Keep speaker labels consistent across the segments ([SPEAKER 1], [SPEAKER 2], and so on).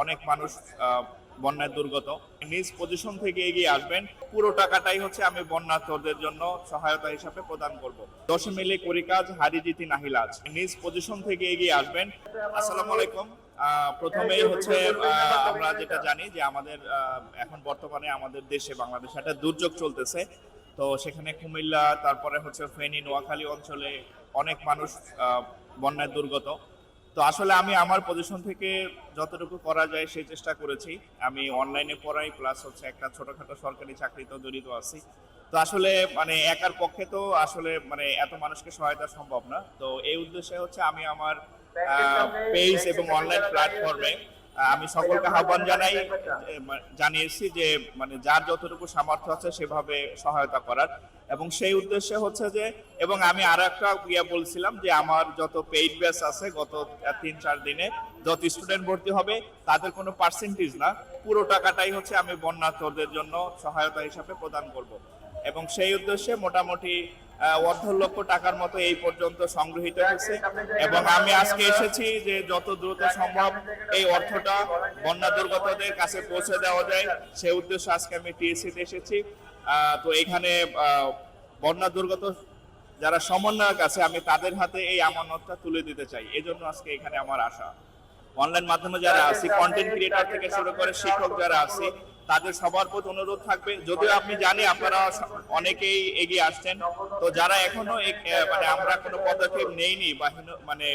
[SPEAKER 1] অনেক মানুষ বন্যায় দুর্গত। নিজ পজিশন থেকে এগিয়ে আসবেন, পুরো টাকাটাই হচ্ছে আমি বন্যার্তদের জন্য সহায়তা হিসাবে প্রদান করব। 10 মিলে করি কাজ, হারি জিতি নাহি লাজ। নিজ পজিশন থেকে এগিয়ে আসবেন। আসসালামু আলাইকুম। প্রথমেই হচ্ছে আমরা যেটা জানি যে আমাদের এখন বর্তমানে আমাদের দেশে বাংলাদেশে একটা দুর্যোগ চলতেছে। তো সেখানে কুমিল্লা, তারপরে হচ্ছে ফেনী, নোয়াখালী অঞ্চলে অনেক মানুষ বন্যায় দুর্গত। তো আসলে আমি আমার পজিশন থেকে যতটুকু করা যায় সেই চেষ্টা করেছি। আমি অনলাইনে পড়াই, প্লাস হচ্ছে একটা ছোটখাটো সরকারি চাকরিতেও জড়িত আছি। তো আসলে মানে একার পক্ষে তো আসলে মানে এত মানুষকে সহায়তা সম্ভব না। তো এই উদ্দেশ্যে হচ্ছে আমি আমার পেজ এবং অনলাইন প্ল্যাটফর্মে আমি সকলকে আহ্বান জানিয়েছি যে মানে যার যতটুকু সামর্থ্য আছে সেভাবে সহায়তা করার। এবং সেই উদ্দেশ্যে হচ্ছে যে, এবং আমি আর একটা বলছিলাম যে আমার যত পেইড ব্যাচ আছে গত 3-4 দিনে যত স্টুডেন্ট ভর্তি হবে তাদের কোনো পার্সেন্টেজ না, পুরো টাকাটাই হচ্ছে আমি বন্যার্তদের জন্য সহায়তা হিসাবে প্রদান করব। এবং সেই উদ্দেশ্যে মোটামুটি 1.5 লক্ষ টাকার মতো এই পর্যন্ত সংগৃহীত হয়েছে। এবং আমি আজকে এসেছি যে যত দ্রুত সম্ভব এই অর্থটা বন্যা দুর্গতদের কাছে পৌঁছে দেওয়া যায়, সেই উদ্দেশ্যে আজকে আমি টিএসসিতে এসেছি। তো এখানে বন্যা দুর্গত যারা সমন্বয়ক আছে আমি তাদের হাতে এই আমানতটা তুলে দিতে চাই, এই জন্য আজকে এখানে আমার আসা। অনলাইন মাধ্যমে যারা আছি, কন্টেন্ট ক্রিয়েটর থেকে শুরু করে শিক্ষক যারা আছি, তাদের সবার প্রতি অনুরোধ থাকবে, যদিও আপনি জানি আপনারা অনেকেই এগিয়ে আসছেন, তো যারা এখনো মানে আমরা কোনো পদক্ষেপ নেইনি বা মানে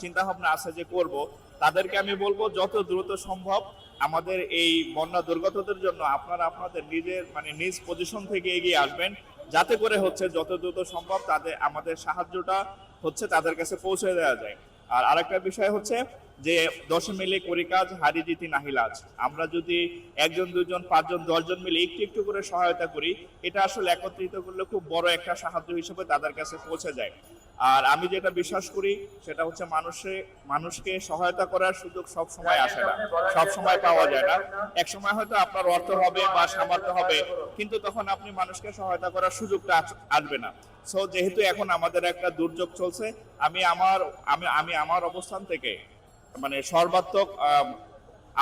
[SPEAKER 1] চিন্তা ভাবনা আছে যে করব, তাদেরকে আমি বলবো যত দ্রুত সম্ভব আমাদের এই বন্যা দুর্গতদের জন্য আপনারা আপনাদের নিজের মানে নিজ পজিশন থেকে এগিয়ে আসবেন, যাতে করে হচ্ছে যত দ্রুত সম্ভব তাদের আমাদের সাহায্যটা হচ্ছে তাদের কাছে পৌঁছে দেওয়া যায়। আর আরেকটা বিষয় হচ্ছে যে 10 মিলে করি কাজ, হারি জিতি নাহি লাজ। আমরা যদি 1 জন 2 জন 5 জন 10 জন মিলে একটু একটু করে সহায়তা করি, এটা আসলে একত্রিত করলে খুব বড় একটা সাহায্য হিসেবে তাদের কাছে পৌঁছে যায়। আর আমি যেটা বিশ্বাস করি সেটা হচ্ছে মানুষকে সহায়তা করার সুযোগ সব সময় আসে না, সব সময় পাওয়া যায় না। এক সময় হয়তো আপনার অর্থ হবে বা সামর্থ্য হবে, কিন্তু তখন আপনি মানুষকে সহায়তা করার সুযোগটা আসবে না। সো যেহেতু এখন আমাদের একটা দুর্যোগ চলছে, আমি আমার অবস্থান থেকে মানে সর্বাত্মক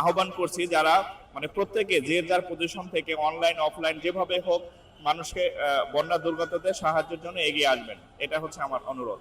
[SPEAKER 1] আহ্বান করছি যারা মানে প্রত্যেকে যে যার পজিশন থেকে অনলাইন অফলাইন যেভাবে হোক মানুষকে বন্যা দুর্গতদের সাহায্যের জন্য এগিয়ে আসবেন, এটা হচ্ছে আমার অনুরোধ।